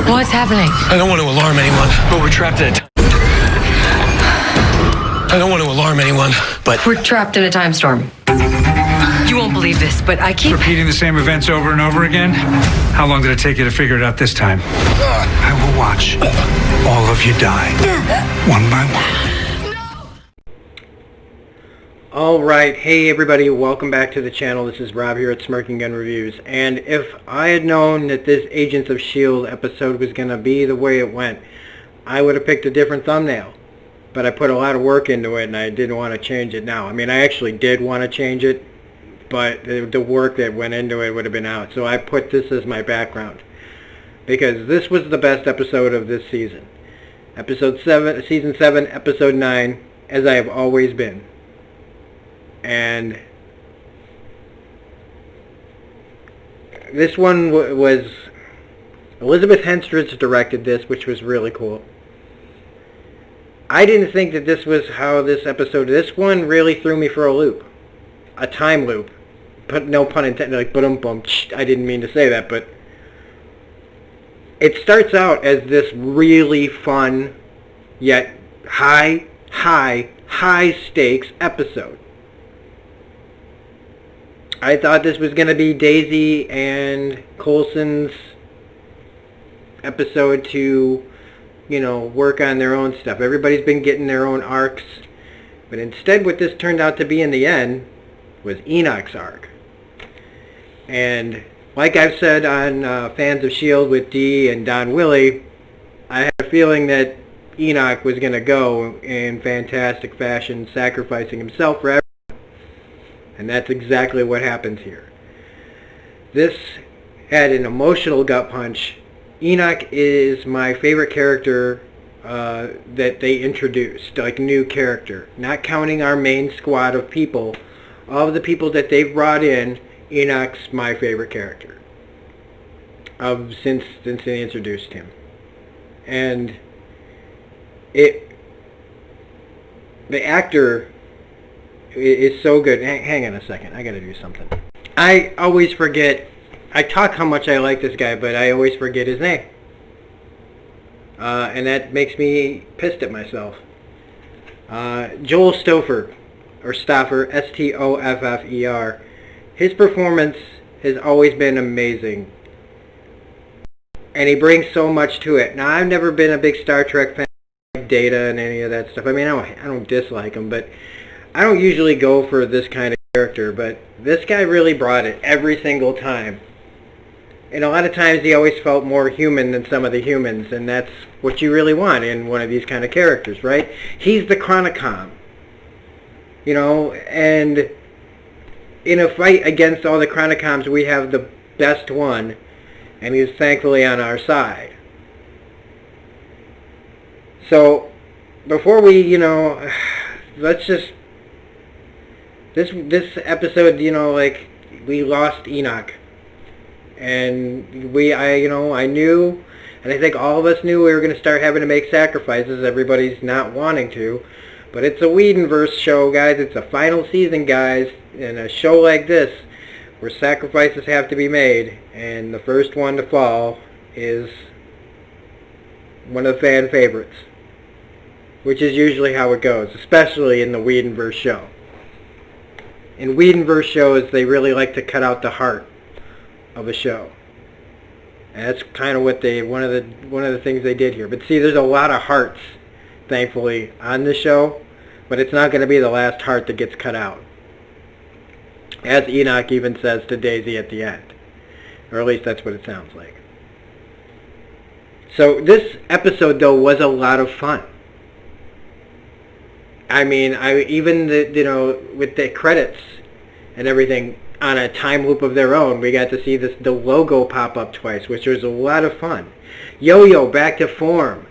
What's happening? I don't want to alarm anyone, but we're trapped in a... I don't want to alarm anyone, but... We're trapped in a time storm. You won't believe this, but I keep... Repeating the same events over and over again? How long did it take you to figure it out this time? I will watch all of you die, one by one. Alright, hey everybody, welcome back to the channel. This is Rob here at Smirking Gun Reviews. And if I had known that this Agents of S.H.I.E.L.D. episode was going to be the way it went, I would have picked a different thumbnail. But I put a lot of work into it and I didn't want to change it now. I mean, I actually did want to change it, but the work that went into it would have been out. So I put this as my background, because this was the best episode of this season. Season 7, Episode 9, As I Have Always Been. And this one was... Elisabeth Henstridge directed this, which was really cool. I didn't think that this was how this episode... This one really threw me for a loop. A time loop. But no pun intended, like, ba-dum-bum. I didn't mean to say that, but... It starts out as this really fun, yet high stakes episode. I thought this was going to be Daisy and Coulson's episode to, you know, work on their own stuff. Everybody's been getting their own arcs. But instead what this turned out to be in the end was Enoch's arc. And like I've said on Fans of S.H.I.E.L.D. with Dee and Don Willie, I had a feeling that Enoch was going to go in fantastic fashion, sacrificing himself for everyone. And that's exactly what happens here. This had an emotional gut punch. Enoch is my favorite character that they introduced, like new character. Not counting our main squad of people. All of the people that they've brought in, Enoch's my favorite character since they introduced him. And the actor is so good. Hang on a second, I gotta do something. I always forget. I talk how much I like this guy, but I always forget his name. And that makes me pissed at myself. Joel Stoffer, or Stoffer, S-T-O-F-F-E-R. His performance has always been amazing. And he brings so much to it. Now, I've never been a big Star Trek fan, like Data and any of that stuff. I mean, I don't dislike him, but I don't usually go for this kind of character. But this guy really brought it every single time. And a lot of times he always felt more human than some of the humans, and that's what you really want in one of these kind of characters, right? He's the Chronicom, you know, and in a fight against all the Chronicoms, we have the best one, and he's thankfully on our side. So, before we, you know, let's just, this episode, you know, like, we lost Enoch. And I knew, and I think all of us knew we were going to start having to make sacrifices. Everybody's not wanting to. But it's a Whedonverse show, guys. It's a final season, guys. And a show like this, where sacrifices have to be made, and the first one to fall is one of the fan favorites. Which is usually how it goes, especially in the Whedonverse show. In Whedonverse shows, they really like to cut out the heart of a show, and that's kind of what one of the things they did here. But see, there's a lot of hearts, thankfully, on the show, but it's not going to be the last heart that gets cut out, as Enoch even says to Daisy at the end, or at least that's what it sounds like. So this episode, though, was a lot of fun. I mean, with the credits and everything on a time loop of their own, we got to see the logo pop up twice, which was a lot of fun. Yo-Yo back to form,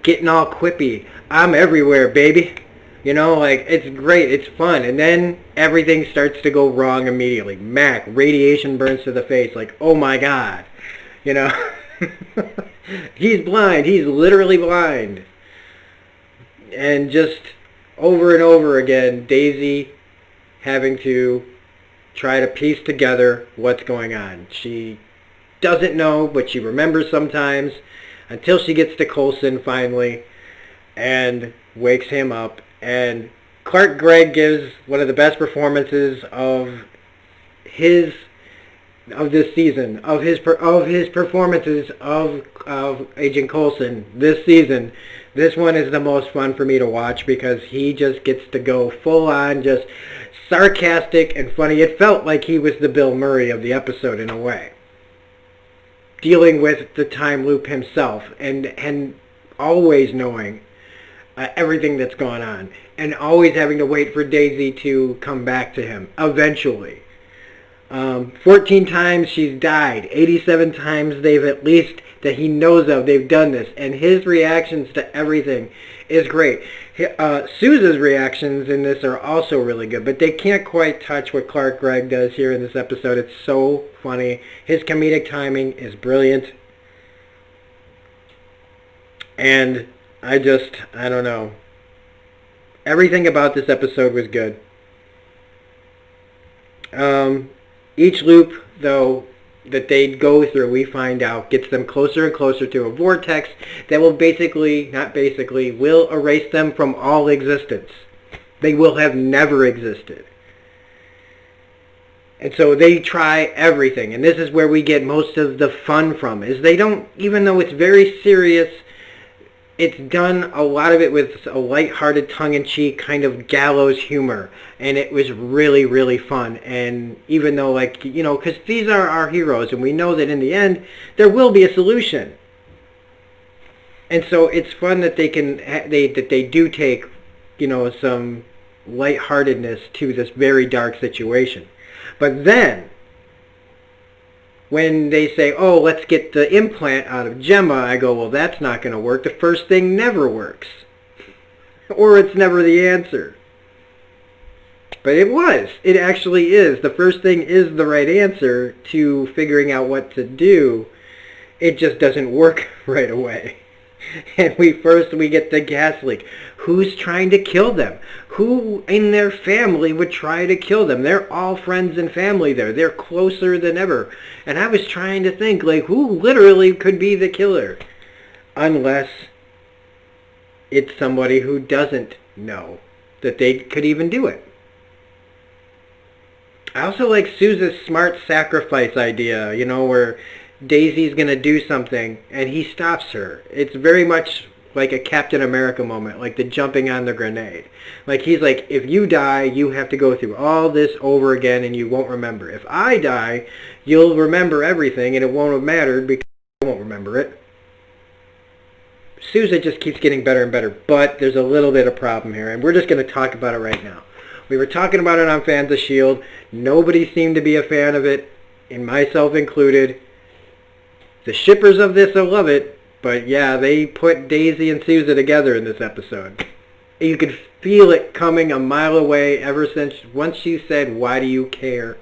getting all quippy. I'm everywhere, baby. You know, like, it's great, it's fun. And then everything starts to go wrong immediately. Mac, radiation burns to the face, like, oh my god. You know, he's blind, he's literally blind. And just over and over again, Daisy having to try to piece together what's going on. She doesn't know, but she remembers sometimes. until she gets to Coulson finally and wakes him up. And Gregg gives one of the best performances of this season, of his performances of Agent Coulson this season. This one is the most fun for me to watch because he just gets to go full on, just sarcastic and funny. It felt like he was the Bill Murray of the episode in a way, dealing with the time loop himself and always knowing everything that's gone on and always having to wait for Daisy to come back to him eventually. 14 times she's died. 87 times they've, at least that he knows of, they've done this. And his reactions to everything is great. Sousa's reactions in this are also really good, but they can't quite touch what Gregg does here in this episode. It's so funny. His comedic timing is brilliant. And I don't know. Everything about this episode was good. Each loop, though, that they go through, we find out, gets them closer and closer to a vortex that will will erase them from all existence. They will have never existed. And so they try everything. And this is where we get most of the fun from, is they don't, even though it's very serious, it's done a lot of it with a lighthearted, tongue-in-cheek kind of gallows humor. And it was really, really fun. And even though, because these are our heroes, and we know that in the end, there will be a solution. And so it's fun that they do take, some lightheartedness to this very dark situation. But then, when they say, oh, let's get the implant out of Gemma, I go, well, that's not going to work. The first thing never works. Or it's never the answer. But it was. It actually is. The first thing is the right answer to figuring out what to do. It just doesn't work right away. And we get the gas leak. Who's trying to kill them? Who in their family would try to kill them? They're all friends and family there. They're closer than ever. And I was trying to think, who literally could be the killer? Unless it's somebody who doesn't know that they could even do it. I also like Sousa's smart sacrifice idea, where Daisy's going to do something and he stops her. It's very much like a Captain America moment, like the jumping on the grenade. He's like, if you die, you have to go through all this over again and you won't remember. If I die, you'll remember everything and it won't have mattered because I won't remember it. Sousa just keeps getting better and better, but there's a little bit of problem here, and we're just going to talk about it right now. We were talking about it on Fans of S.H.I.E.L.D. Nobody seemed to be a fan of it, and myself included. The shippers of this will love it, but yeah, they put Daisy and Sousa together in this episode. You could feel it coming a mile away ever since, once she said, why do you care?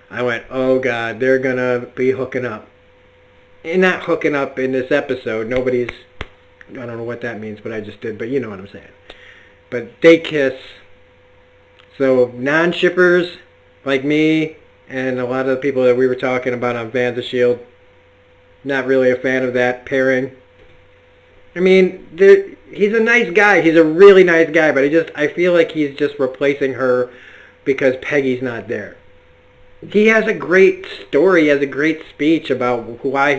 I went, oh God, they're going to be hooking up. And not hooking up in this episode. I don't know what that means, but I just did, but you know what I'm saying. But they kiss. So non-shippers like me and a lot of the people that we were talking about on Fans of S.H.I.E.L.D., not really a fan of that pairing. I mean, he's a nice guy. He's a really nice guy, but I feel like he's just replacing her because Peggy's not there. He has a great story. He has a great speech about why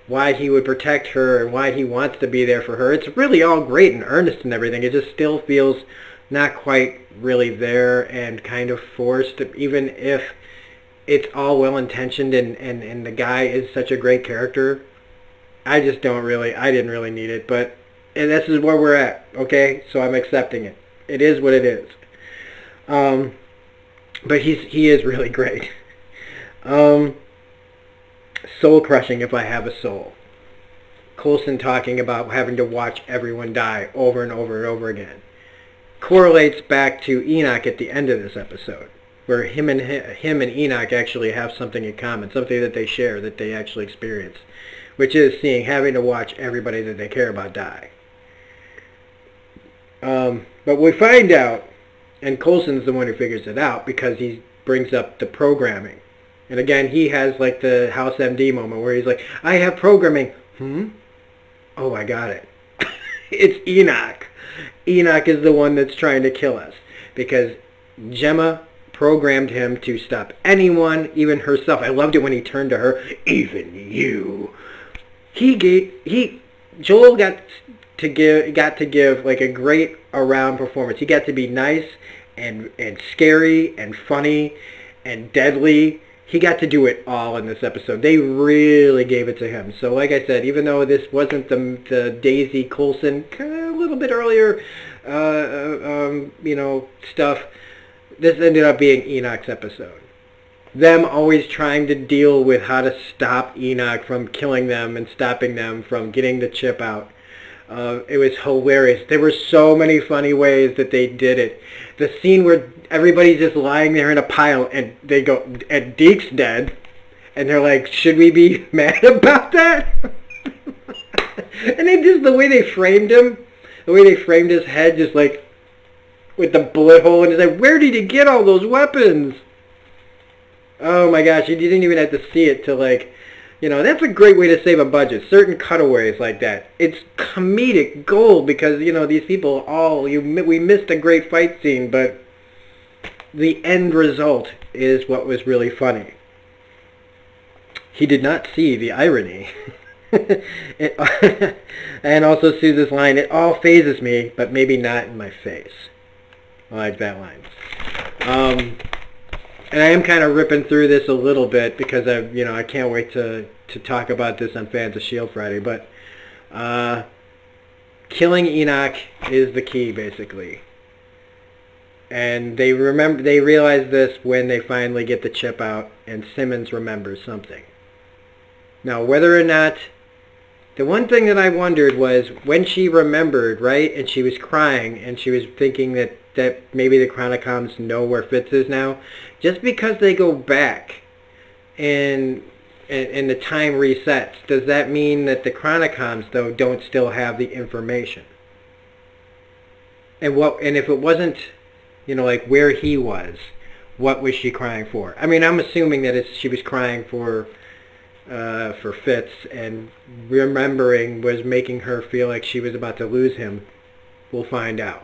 why he would protect her and why he wants to be there for her. It's really all great and earnest and everything. It just still feels not quite really there and kind of forced, even if it's all well-intentioned and the guy is such a great character. I didn't really need it, but and this is where we're at, okay? So I'm accepting it. It is what it is. But he is really great. Soul-crushing if I have a soul. Coulson talking about having to watch everyone die over and over and over again. Correlates back to Enoch at the end of this episode, where him and Enoch actually have something in common, something that they share, that they actually experience, which is having to watch everybody that they care about die. But we find out, and Coulson's the one who figures it out because he brings up the programming. And again, he has like the House MD moment where he's like, I have programming. oh, I got it. It's Enoch. Enoch is the one that's trying to kill us. Because Gemma programmed him to stop anyone, even herself. I loved it when he turned to her. Even you. Joel got to give like a great around performance. He got to be nice and scary and funny and deadly. He got to do it all in this episode. They really gave it to him. So like I said, even though this wasn't the Daisy Coulson, a little bit earlier, stuff, this ended up being Enoch's episode. Them always trying to deal with how to stop Enoch from killing them and stopping them from getting the chip out. It was hilarious. There were so many funny ways that they did it. The scene where everybody's just lying there in a pile and they go, and Deke's dead. And they're like, should we be mad about that? And then just the way they framed him, the way they framed his head, just like with the bullet hole in his head. Where did he get all those weapons? Oh my gosh, you didn't even have to see it to like, that's a great way to save a budget. Certain cutaways like that. It's comedic gold because, these people we missed a great fight scene, but the end result is what was really funny. He did not see the irony. And also Susan's line, it all phases me, but maybe not in my face. I like that line. And I am kind of ripping through this a little bit because I can't wait to talk about this on Fans of S.H.I.E.L.D. Friday. But killing Enoch is the key, basically. And they realize this when they finally get the chip out and Simmons remembers something. Now, whether or not, the one thing that I wondered was when she remembered, right, and she was crying and she was thinking that maybe the Chronicoms know where Fitz is now, just because they go back and the time resets, does that mean that the Chronicoms, though, don't still have the information? And if it wasn't, like where he was, what was she crying for? I mean, I'm assuming that she was crying for Fitz, and remembering was making her feel like she was about to lose him. We'll find out.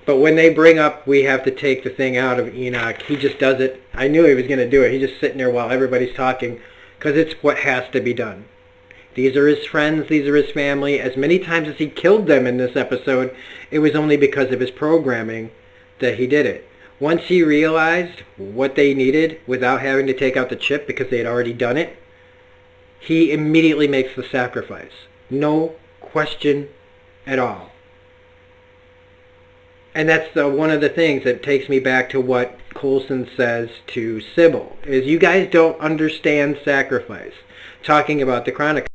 But when they bring up we have to take the thing out of Enoch, he just does it. I knew he was going to do it. He's just sitting there while everybody's talking because it's what has to be done. These are his friends. These are his family. As many times as he killed them in this episode, it was only because of his programming that he did it. Once he realized what they needed without having to take out the chip because they had already done it, he immediately makes the sacrifice. No question at all. And that's one of the things that takes me back to what Coulson says to Sybil, is you guys don't understand sacrifice. Talking about the Chronicom.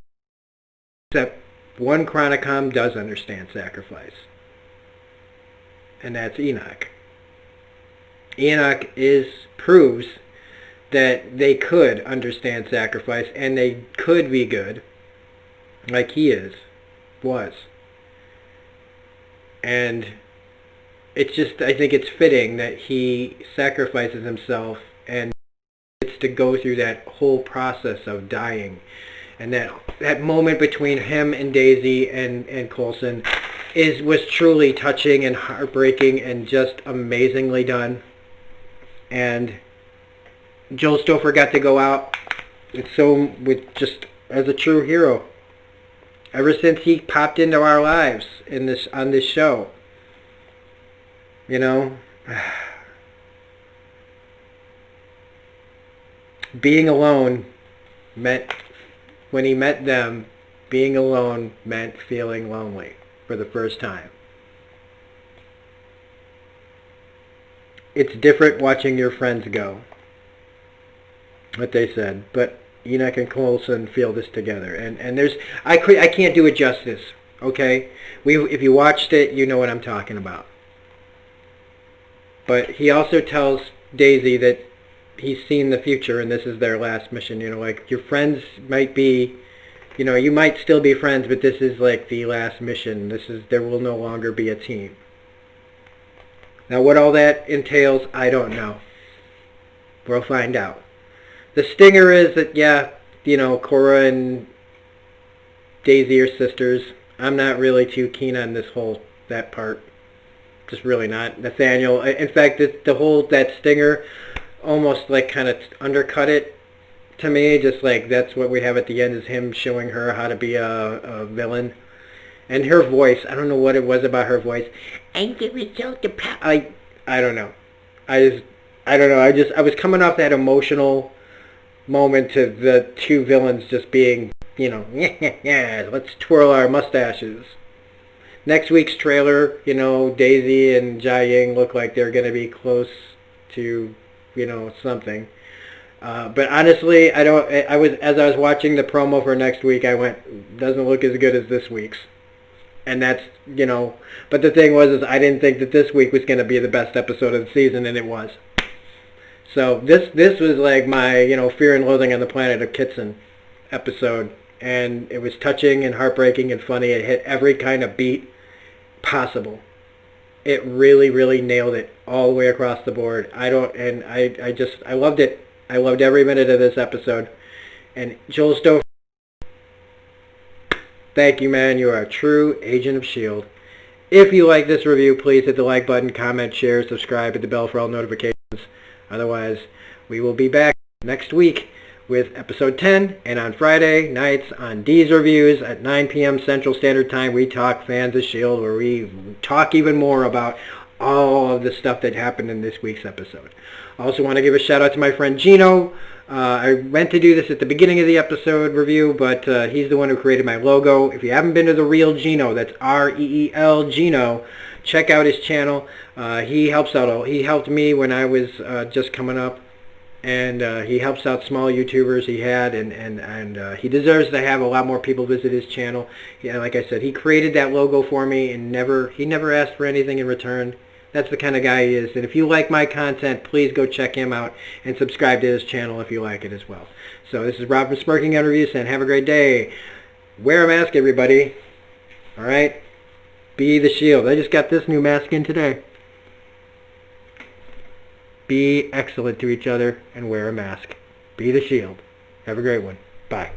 Except one Chronicom does understand sacrifice. And that's Enoch. Enoch proves that they could understand sacrifice and they could be good, like he was. And it's just, I think it's fitting that he sacrifices himself and gets to go through that whole process of dying. And that moment between him and Daisy and Coulson was truly touching and heartbreaking and just amazingly done. And Joel Stoffer got to go out just as a true hero. Ever since he popped into our lives on this show. Being alone meant, when he met them, being alone meant feeling lonely for the first time. It's different watching your friends go, what they said, but Enoch and Coulson feel this together, and I can't do it justice, okay? If you watched it, you know what I'm talking about. But he also tells Daisy that he's seen the future and this is their last mission. Like your friends might be, you might still be friends, but this is like the last mission. There will no longer be a team. Now what all that entails, I don't know. We'll find out. The stinger is that, Cora and Daisy are sisters. I'm not really too keen on that part. Just really not. Nathaniel, in fact, that stinger almost like kind of undercut it to me. Just like that's what we have at the end is him showing her how to be a villain. And her voice, I don't know what it was about her voice. I'm the result of I don't know. I don't know. I was coming off that emotional moment to the two villains just being, yeah, let's twirl our mustaches. Next week's trailer, Daisy and Jia Ying look like they're going to be close to, something. But honestly, as I was watching the promo for next week, I went, doesn't look as good as this week's. And that's, but the thing was I didn't think that this week was going to be the best episode of the season, and it was. So this was like my, Fear and Loathing on the Planet of Kitson episode. And it was touching and heartbreaking and funny. It hit every kind of beat possible. It really, really nailed it all the way across the board. I loved it. I loved every minute of this episode. And Joel Stoffer, thank you, man. You are a true agent of S.H.I.E.L.D. If you like this review, please hit the like button, comment, share, subscribe, hit the bell for all notifications. Otherwise, we will be back next week with episode 10, and on Friday nights on D's Reviews at 9 p.m. Central Standard Time, we talk fans of S.H.I.E.L.D., where we talk even more about all of the stuff that happened in this week's episode. I also want to give a shout out to my friend Gino. I meant to do this at the beginning of the episode review, but he's the one who created my logo. If you haven't been to The Real Gino, that's R-E-E-L Gino, check out his channel. He helped me when I was just coming up, and he helps out small YouTubers he had, and he deserves to have a lot more people visit his channel. Yeah, like I said, he created that logo for me, and he never asked for anything in return. That's the kind of guy he is. And if you like my content, please go check him out and subscribe to his channel if you like it as well. So this is Rob from Smirking Gun Reviews, and have a great day. Wear a mask, everybody. All right? Be the S.H.I.E.L.D. I just got this new mask in today. Be excellent to each other and wear a mask. Be the S.H.I.E.L.D. Have a great one. Bye.